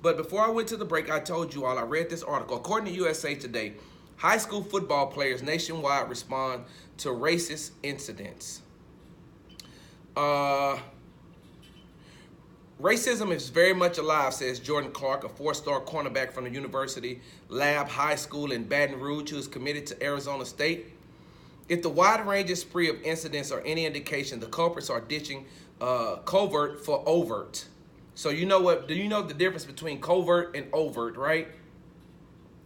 But before I went to the break, I told you all, I read this article. According to USA Today, high school football players nationwide respond to racist incidents. Racism is very much alive, says Jordan Clark, a four-star cornerback from the University Lab High School in Baton Rouge, who is committed to Arizona State. If the wide-ranging spree of incidents are any indication, the culprits are ditching covert for overt. So you know what? Do you know the difference between covert and overt, right?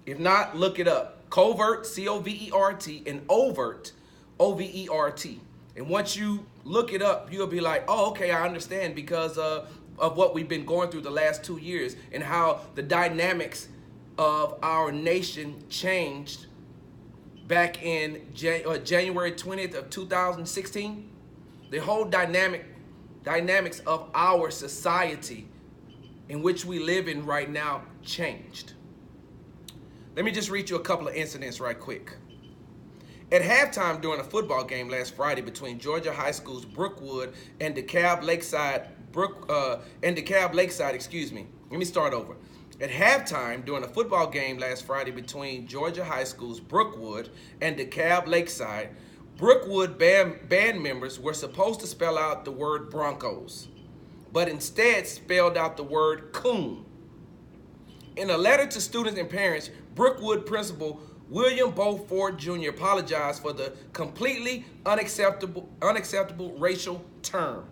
If not, look it up. Covert, C-O-V-E-R-T, and overt, O-V-E-R-T. And once you look it up, you'll be like, oh, okay, I understand, because of what we've been going through the last 2 years and how the dynamics of our nation changed back in January 20th of 2016. The whole dynamics of our society in which we live in right now changed. Let me just read you a couple of incidents right quick. At halftime during a football game last Friday between Georgia High School's Brookwood and DeKalb Lakeside, Let me start over. At halftime during a football game last Friday between Georgia High School's Brookwood and DeKalb Lakeside, Brookwood band members were supposed to spell out the word Broncos, but instead spelled out the word coon. In a letter to students and parents, Brookwood principal William Bo Ford Jr. apologized for the completely unacceptable racial term.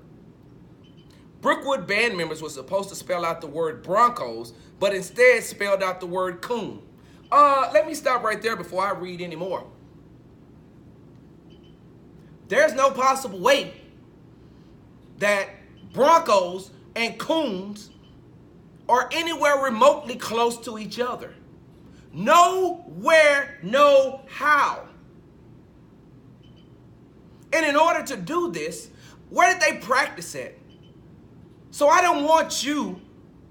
Brookwood band members were supposed to spell out the word Broncos, but instead spelled out the word coon. Let me stop right there before I read any more. There's no possible way that Broncos and coons are anywhere remotely close to each other. Nowhere, no how. And in order to do this, where did they practice at? So I don't want you,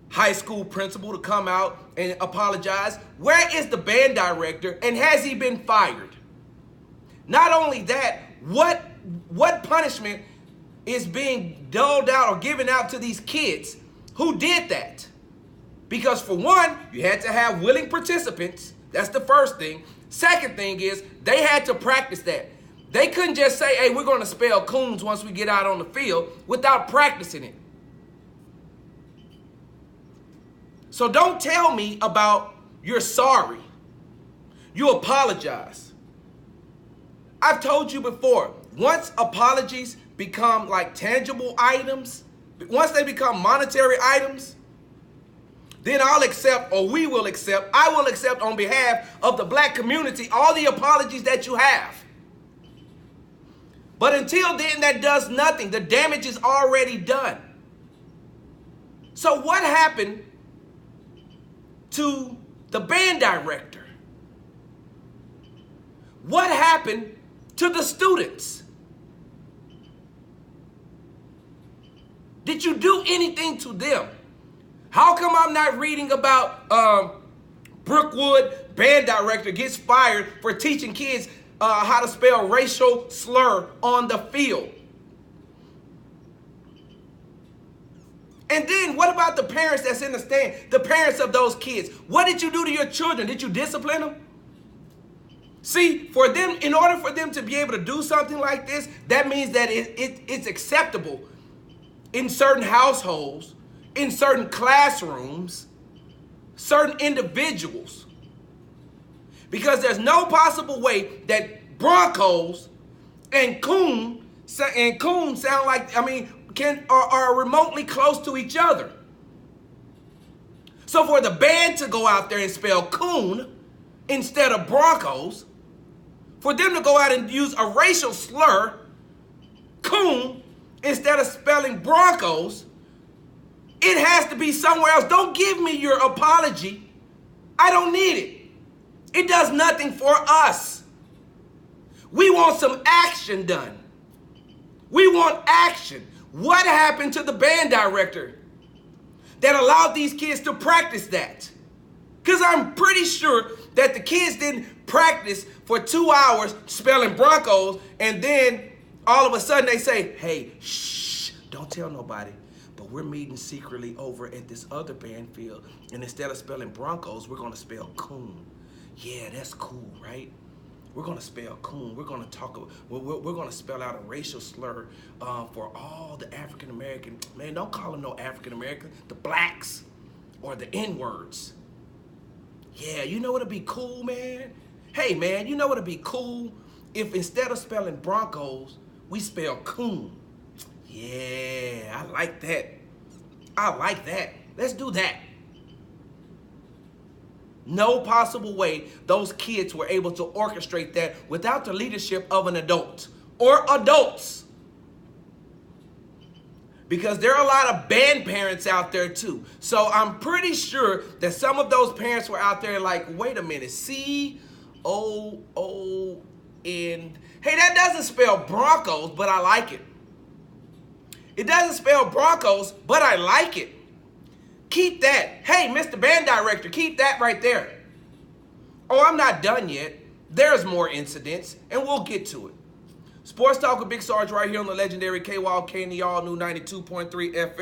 high school principal, to come out and apologize. Where is the band director, and has he been fired? Not only that, what punishment is being doled out or given out to these kids who did that? Because for one, you had to have willing participants. That's the first thing. Second thing is they had to practice that. They couldn't just say, hey, we're going to spell coons once we get out on the field without practicing it. So don't tell me about you're sorry. You apologize. I've told you before, once apologies become like tangible items, once they become monetary items, then I'll accept, or we will accept, I will accept on behalf of the black community all the apologies that you have. But until then, that does nothing. The damage is already done. So what happened to the band director? What happened to the students? Did you do anything to them? How come I'm not reading about Brookwood band director gets fired for teaching kids how to spell racial slur on the field? And then what about the parents that's in the stand, the parents of those kids? What did you do to your children? Did you discipline them? See, for them, in order for them to be able to do something like this, that means that it's acceptable in certain households, in certain classrooms, certain individuals. Because there's no possible way that Broncos and coon sound like, are remotely close to each other. So for the band to go out there and spell coon instead of Broncos, for them to go out and use a racial slur, coon, instead of spelling Broncos, it has to be somewhere else. Don't give me your apology. I don't need it. It does nothing for us. We want some action done. We want action. What happened to the band director that allowed these kids to practice that? Because I'm pretty sure that the kids didn't practice for 2 hours spelling Broncos, and then all of a sudden they say, hey, shh, don't tell nobody, but we're meeting secretly over at this other band field, and instead of spelling Broncos, we're going to spell coon. Yeah, that's cool, right? We're going to spell coon. We're going to talk. We're going to spell out a racial slur for all the African American. Man, don't call them no African American. The blacks or the N-words. Yeah, you know what'd be cool, man? Hey, man, you know what'd be cool if instead of spelling Broncos, we spell coon. Yeah, I like that. I like that. Let's do that. No possible way those kids were able to orchestrate that without the leadership of an adult or adults. Because there are a lot of band parents out there too. So I'm pretty sure that some of those parents were out there like, wait a minute, C-O-O-N. Hey, that doesn't spell Broncos, but I like it. It doesn't spell Broncos, but I like it. Keep that. Hey, Mr. Band Director, keep that right there. Oh, I'm not done yet. There's more incidents, and we'll get to it. Sports Talk with Big Sarge right here on the legendary KWAL K and the all-new 92.3 FM.